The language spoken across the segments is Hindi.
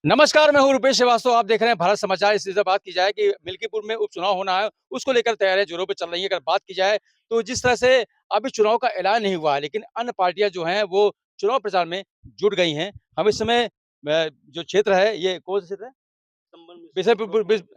नमस्कार, मैं हूँ रुपेश श्रीवास्तव। आप देख रहे हैं भारत समाचार। इस बात की जाए कि मिल्कीपुर में उपचुनाव होना है, उसको लेकर तैयारियां जोरों पे चल रही हैं। अगर बात की जाए तो जिस तरह से अभी चुनाव का ऐलान नहीं हुआ है, लेकिन अन्य पार्टियां जो हैं वो चुनाव प्रचार में जुट गई हैं। हम इस समय जो क्षेत्र है, ये कौन सा क्षेत्र है?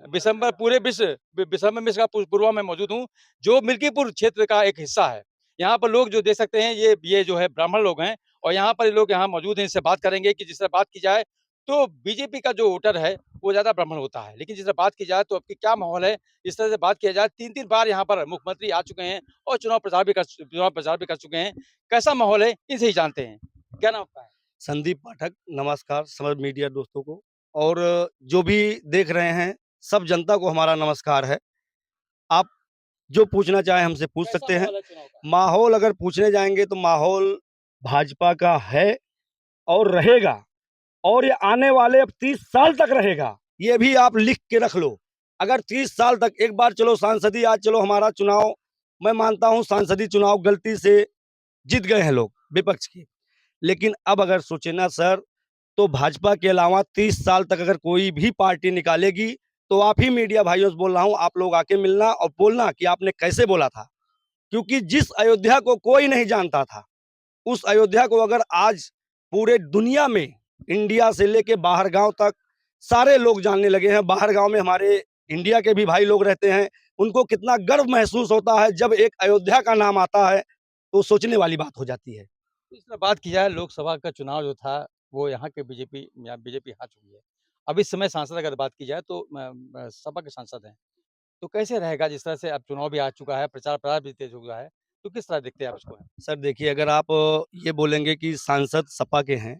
बिशंबर पूरे बिशंबर मिश्र का पुरवा में मौजूद हूँ, जो मिल्कीपुर क्षेत्र का एक हिस्सा है। यहाँ पर लोग जो देख सकते हैं, ये जो है ब्राह्मण लोग हैं और यहाँ पर लोग यहाँ मौजूद हैं। इनसे बात करेंगे कि जिस तरह बात की जाए तो बीजेपी का जो वोटर है वो ज्यादा ब्राह्मण होता है, लेकिन जिस तरह बात की जाए तो आपकी क्या माहौल है? इस तरह से बात किया जाए, 3-3 बार यहाँ पर मुख्यमंत्री आ चुके हैं और चुनाव प्रचार भी कर चुके हैं। कैसा माहौल है, इनसे ही जानते हैं। क्या नाम आपका है? संदीप पाठक, नमस्कार समस्त मीडिया दोस्तों को और जो भी देख रहे हैं, सब जनता को हमारा नमस्कार है। आप जो पूछना चाहें हमसे पूछ कैसा सकते हैं। माहौल है चुनाव का? माहौल अगर पूछने जाएँगे तो माहौल भाजपा का है और रहेगा और ये आने वाले अब 30 साल तक रहेगा। ये भी आप लिख के रख लो। अगर 30 साल तक एक बार चलो सांसदीय आज चलो हमारा चुनाव मैं मानता हूँ सांसदीय चुनाव गलती से जीत गए हैं लोग विपक्ष के। लेकिन अब अगर सोचे ना सर तो भाजपा के अलावा 30 साल तक अगर कोई भी पार्टी निकालेगी, तो आप ही मीडिया भाइयों से बोल रहा हूँ, आप लोग आके मिलना और बोलना कि आपने कैसे बोला था। क्योंकि जिस अयोध्या को कोई नहीं जानता था, उस अयोध्या को अगर आज पूरे दुनिया में, इंडिया से लेके बाहर गाँव तक सारे लोग जानने लगे हैं। बाहर गाँव में हमारे इंडिया के भी भाई लोग रहते हैं, उनको कितना गर्व महसूस होता है जब एक अयोध्या का नाम आता है, तो सोचने वाली बात हो जाती है। इस तरह बात की जाए, लोकसभा का चुनाव जो था वो यहाँ के बीजेपी हार चुकी है। अब इस समय सांसद अगर बात की जाए तो सपा के सांसद हैं। तो कैसे रहेगा? जिस तरह से अब चुनाव भी आ चुका है, प्रचार भी तेज हो गया है, तो किस तरह देखते हैं आप इसको? सर देखिए, अगर आप ये बोलेंगे कि सांसद सपा के हैं,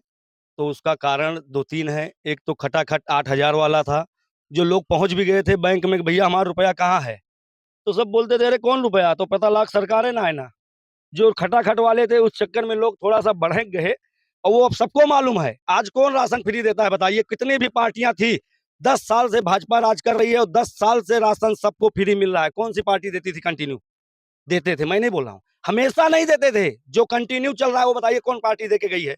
तो उसका कारण 2-3 है। एक तो खटाखट 8,000 वाला था, जो लोग पहुँच भी गए थे बैंक में कि भैया हमारा रुपया कहाँ है? तो सब बोलते थे अरे कौन रुपया? तो पता लाख सरकार है ना, है ना। जो खटाखट वाले थे उस चक्कर में लोग थोड़ा-सा भड़क गए और वो अब सबको मालूम है। आज कौन राशन फ्री देता है बताइए? कितनी भी पार्टियाँ थी, 10 साल से भाजपा राज कर रही है और 10 साल से राशन सबको फ्री मिल रहा है। कौन-सी पार्टी देती थी कंटिन्यू? देते थे, मैं नहीं बोल रहा हूँ। हमेशा नहीं देते थे, जो कंटिन्यू चल रहा है वो बताइए कौन पार्टी दे के गई है?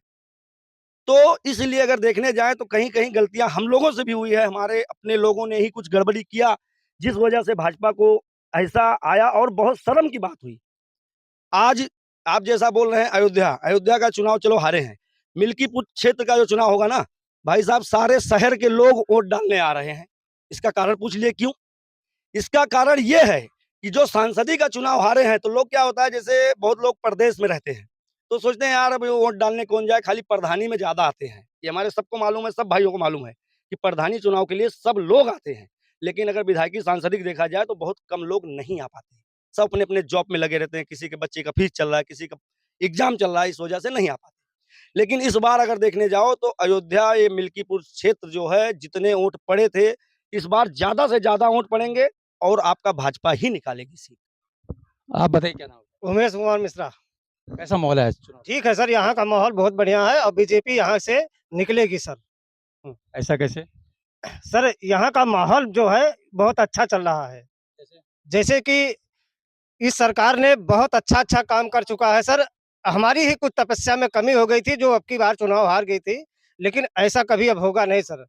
तो इसलिए अगर देखने जाएँ तो कहीं-कहीं गलतियाँ हम लोगों से भी हुई है, हमारे अपने लोगों ने ही कुछ गड़बड़ी किया, जिस वजह से भाजपा को ऐसा आया और बहुत शर्म की बात हुई। आज आप जैसा बोल रहे हैं अयोध्या, अयोध्या का चुनाव चलो हारे हैं। मिल्कीपुर क्षेत्र का जो चुनाव होगा ना, भाई साहब सारे शहर के लोग वोट डालने आ रहे हैं। इसका कारण पूछ लिए क्यों? इसका कारण ये है कि जो सांसदीय का चुनाव हारे हैं, तो लोग क्या होता है जैसे बहुत लोग प्रदेश में रहते हैं, तो सोचते हैं यार अब वो वोट डालने कौन जाए, खाली प्रधानी में ज़्यादा आते हैं। ये हमारे सबको मालूम है, सब भाइयों को मालूम है कि प्रधानी चुनाव के लिए सब लोग आते हैं। लेकिन अगर विधायकी सांसदीय देखा जाए तो बहुत कम लोग नहीं आ पाते। सब अपने-अपने जॉब में लगे रहते हैं, किसी के बच्चे का फीस चल रहा है, किसी का एग्ज़ाम चल रहा है, इस वजह से नहीं आ पाते। लेकिन इस बार अगर देखने जाओ तो अयोध्या ये मिल्कीपुर क्षेत्र जो है जितने वोट पड़े थे, इस बार ज़्यादा से ज़्यादा वोट पड़ेंगे और आपका भाजपा ही निकालेगी सीट। आप बताइए क्या नाम है? उमेश कुमार मिश्रा। कैसा माहौल है चुनाव? ठीक है सर, यहाँ का माहौल बहुत बढ़िया है और बीजेपी यहाँ से निकलेगी सर। हुँ, ऐसा कैसे? सर यहाँ का माहौल जो है बहुत अच्छा चल रहा है। कैसे? जैसे कि इस सरकार ने बहुत अच्छा-अच्छा काम कर चुका है सर। हमारी ही कुछ तपस्या में कमी हो गई थी जो अब की बार चुनाव हार गई थी, लेकिन ऐसा कभी अब होगा नहीं सर।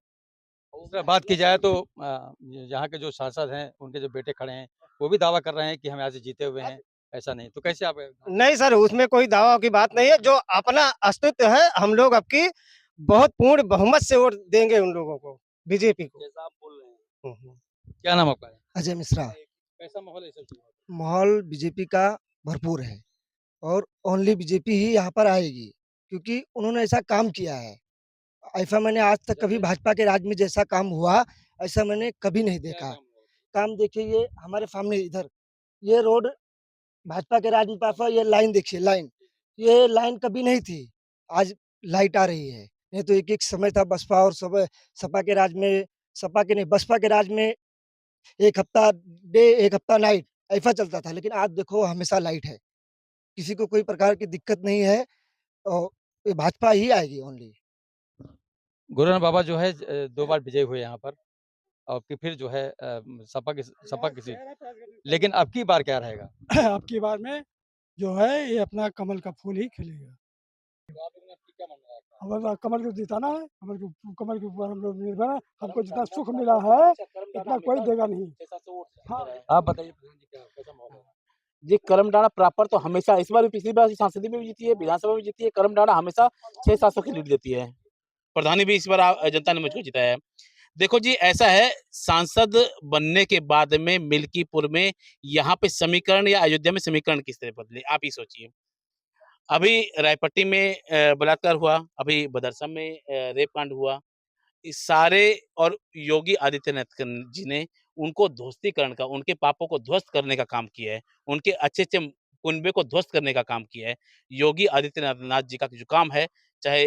अगर बात की जाए तो यहाँ के जो सांसद हैं, उनके जो बेटे खड़े हैं, वो भी दावा कर रहे हैं कि हम यहाँ से जीते हुए हैं, ऐसा नहीं। तो कैसे आप नहीं सर, उसमें कोई दावा की बात नहीं है, जो अपना अस्तित्व है हम लोग अब की बहुत पूर्ण बहुमत से वोट देंगे उन लोगों को, बीजेपी को। जैसा आप बोल रहे हैं। हुँ, हुँ। क्या नाम आपका है? अजय मिश्रा। कैसा माहौल है इस वक्त? माहौल बीजेपी का भरपूर है और ओनली बीजेपी ही यहाँ पर आएगी क्योंकि उन्होंने ऐसा काम किया है। ऐसा मैंने आज तक कभी भाजपा के राज में जैसा काम हुआ, ऐसा मैंने कभी नहीं क्या देखा। काम हुआ? काम देखिए ये हमारे सामने इधर, ये रोड भाजपा के राज में पास हुआ, ये लाइन देखिए लाइन, ये लाइन कभी नहीं थी। आज लाइट आ रही है। नहीं तो एक-एक समय था बसपा और सपा के राज में, सपा के नहीं बसपा के राज में 1 हफ्ता डे 1 हफ्ता नाइट ऐसा चलता था, लेकिन आज देखो हमेशा लाइट है। किसी को कोई प्रकार की दिक्कत नहीं है और ये भाजपा ही आएगी ओनली। गुरुनानक बाबा जो है 2 बार विजयी हुए यहाँ पर और फिर जो है सपा की सीट। लेकिन अब की बार क्या रहेगा? अब की बार में जो है ये अपना कमल का फूल ही खिलेगा। तो आप लोगों का क्या मानना है? हमें कमल को जिताना है, कमल के ऊपर हम लोग निर्भर है। हमको जितना सुख मिला है इतना कोई देगा नहीं। हाँ। आप बताइए प्रधान जी क्या कैसा माहौल है? जी, करमडाड़ा प्रॉपर तो हमेशा इस बार भी पिछली बार सांसद में भी जीती है, विधानसभा में जीती है। करमडाड़ा हमेशा 600-700 की लीड देती है। प्रधानी भी इस बार जनता ने मुझको जिताया है। देखो जी, ऐसा है, सांसद बनने के बाद में मिल्कीपुर में यहाँ पे समीकरण या अयोध्या में समीकरण किस तरह बदले, आप ही सोचिए। अभी रायपट्टी में बलात्कार हुआ, अभी बदरसा में रेप कांड हुआ। इस सारे और योगी आदित्यनाथ जी ने उनको ध्वस्तीकरण का, उनके पापों को ध्वस्त करने का काम किया है। उनके अच्छे-अच्छे कुनबे को ध्वस्त करने का काम किया है। योगी आदित्यनाथ जी का जो काम है, चाहे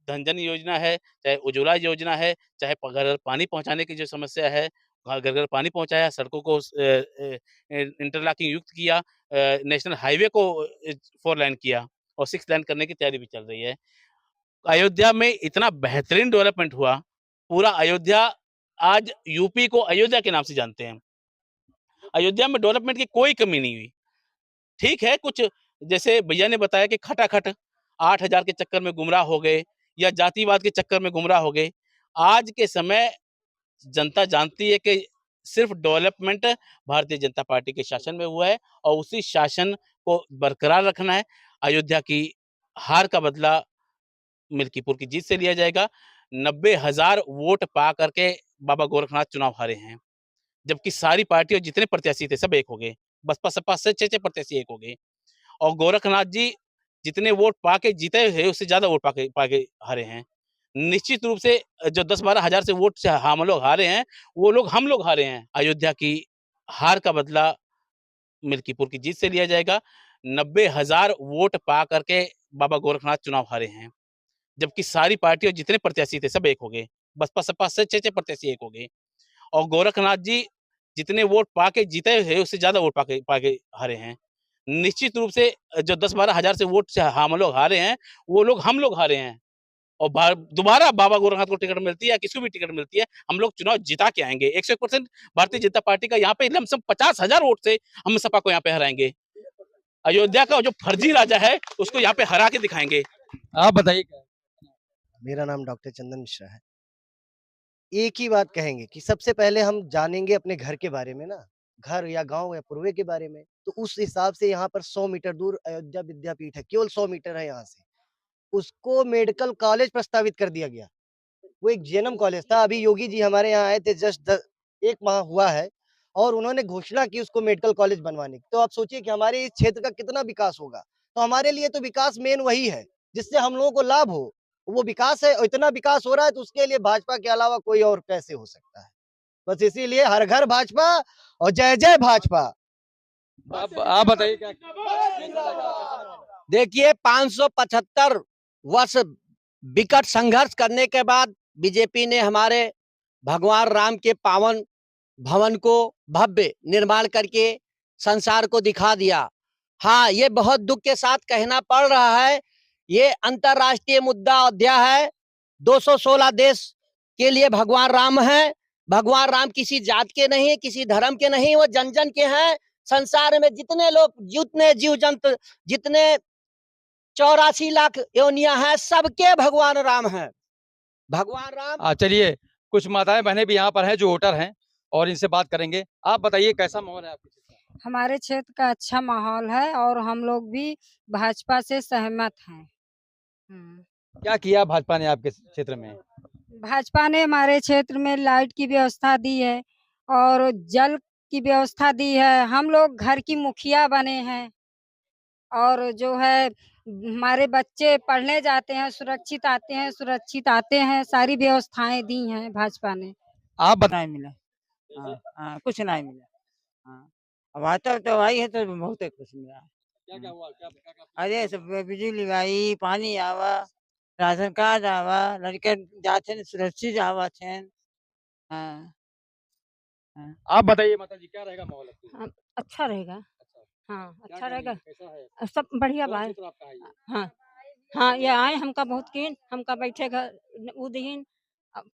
धन योजना है, चाहे उज्ज्वला योजना है, चाहे घर-घर पानी पहुँचाने की जो समस्या है, घर-घर पानी पहुँचाया, सड़कों को इंटरलॉकिंग युक्त किया, नेशनल हाईवे को 4 लेन किया और 6 लेन करने की तैयारी भी चल रही है। अयोध्या में इतना बेहतरीन डेवलपमेंट हुआ, पूरा अयोध्या आज यूपी को अयोध्या के नाम से जानते हैं। अयोध्या में डेवलपमेंट की कोई कमी नहीं हुई। ठीक है, कुछ जैसे भैया ने बताया कि खटाखट 8,000 के चक्कर में गुमराह हो गए या जातिवाद के चक्कर में गुमराह हो गए। आज के समय जनता जानती है कि सिर्फ डेवलपमेंट भारतीय जनता पार्टी के शासन में हुआ है और उसी शासन को बरकरार रखना है। अयोध्या की हार का बदला मिल्कीपुर की जीत से लिया जाएगा। 90,000 वोट पा करके बाबा गोरखनाथ चुनाव हारे हैं, जबकि सारी पार्टी और जितने प्रत्याशी थे सब एक हो गए। बसपा सपा से 6-6 प्रत्याशी एक हो गए और गोरखनाथ जी जितने वोट पा के जीते हैं उससे ज्यादा वोट पा के हारे हैं। निश्चित रूप से जो 10-12 हजार से वोट से हम लोग हारे हैं, वो लोग हम लोग हारे हैं। अयोध्या की हार का बदला मिल्कीपुर की जीत से लिया जाएगा। 90,000 वोट पा करके बाबा गोरखनाथ चुनाव हारे हैं, जबकि सारी पार्टी और जितने प्रत्याशी थे सब एक हो गए। बसपा सपा से 6-6 प्रत्याशी एक हो गए और गोरखनाथ जी जितने वोट पा के जीते हैं उससे ज्यादा वोट पा के हारे हैं। निश्चित रूप से जो 10-12 हजार से वोट से हम लोग हारे हैं, वो लोग हम लोग हारे हैं और दोबारा बाबा गोरखनाथ को टिकट मिलती है या किसी को भी टिकट मिलती है, हम लोग चुनाव जिता के आएंगे। 101% भारतीय जनता पार्टी का यहाँ पे लमसम 50,000 वोट से हम सपा को यहाँ पे हराएंगे। अयोध्या का जो फर्जी राजा है उसको यहाँ पे हरा के दिखाएंगे। आप बताइए क्या? मेरा नाम डॉक्टर चंदन मिश्रा है। एक ही बात कहेंगे कि सबसे पहले हम जानेंगे अपने घर के बारे में ना, घर या गाँव या पूर्वे के बारे में, तो उस हिसाब से यहाँ पर 100 मीटर दूर अयोध्या विद्यापीठ है, केवल 100 मीटर है यहाँ से। उसको मेडिकल कॉलेज प्रस्तावित कर दिया गया। वो एक जेएनएम कॉलेज था, अभी योगी जी हमारे यहाँ आए थे जस्ट 1 माह हुआ है और उन्होंने घोषणा की उसको मेडिकल कॉलेज बनवाने की। तो आप सोचिए कि हमारे इस क्षेत्र का कितना विकास होगा। तो हमारे लिए तो विकास मेन वही है, जिससे हम लोगों को लाभ हो। वो विकास है और इतना विकास हो रहा है तो उसके लिए भाजपा के अलावा कोई और कैसे हो सकता है। बस इसीलिए हर घर भाजपा और जय जय भाजपा। आप बताइए क्या? देखिए 575 वर्ष विकट संघर्ष करने के बाद बीजेपी ने हमारे भगवान राम के पावन भवन को भव्य निर्माण करके संसार को दिखा दिया। हाँ, ये बहुत दुख के साथ कहना पड़ रहा है, ये अंतर्राष्ट्रीय मुद्दा अयोध्या है। 216 देश के लिए भगवान राम है। भगवान राम किसी जात के नहीं, किसी धर्म के नहीं, वो जन जन के हैं। संसार में जितने लोग, जितने जीव जंतु, जितने 84 लाख योनियां हैं, सबके भगवान राम हैं। भगवान राम। चलिए, कुछ माताएं बहनें भी यहाँ पर हैं जो वोटर हैं और इनसे बात करेंगे। आप बताइए कैसा माहौल है आपके क्षेत्र में? हमारे क्षेत्र का अच्छा माहौल है और हम लोग भी भाजपा से सहमत हैं। क्या किया भाजपा ने आपके क्षेत्र में? भाजपा ने हमारे क्षेत्र में लाइट की व्यवस्था दी है और जल की व्यवस्था दी है। हम लोग घर की मुखिया बने हैं और जो है हमारे बच्चे पढ़ने जाते हैं, सुरक्षित आते हैं, सुरक्षित आते हैं। सारी व्यवस्थाएं दी हैं भाजपा ने। आप नहीं मिला। हाँ, कुछ नहीं मिला। हाँ, अब आता तो आई है तो बहुत कुछ मिला। क्या हुआ? क्या अरे सब बिजली आई, पानी आवा, राशन कार्ड आवा, लड़के जाते सुरक्षित आवा थे। हाँ। आप बताइए माता जी क्या रहेगा माहौल आपके? अच्छा रहेगा। अच्छा। हाँ, क्या अच्छा रहेगा। कैसा है? सब बढ़िया कौन बात। क्षेत्र आपका है ये? हाँ, हाँ, ये आए हमका बहुत कीन, हमका बैठे घर उ दीन,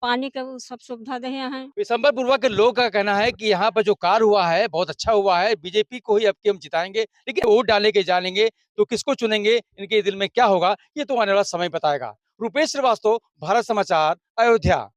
पानी के उ सब सुविधा दे हैं। विशंबर पूर्वा के लोग का कहना है कि यहाँ पर जो कार्य हुआ है बहुत अच्छा हुआ है, बीजेपी को ही अब की हम जिताएंगे, लेकिन वोट डालने के जानेंगे तो किसको चुनेंगे, इनके दिल में क्या होगा ये तो आने वाला समय बताएगा। रूपेश श्रीवास्तव, भारत समाचार, अयोध्या।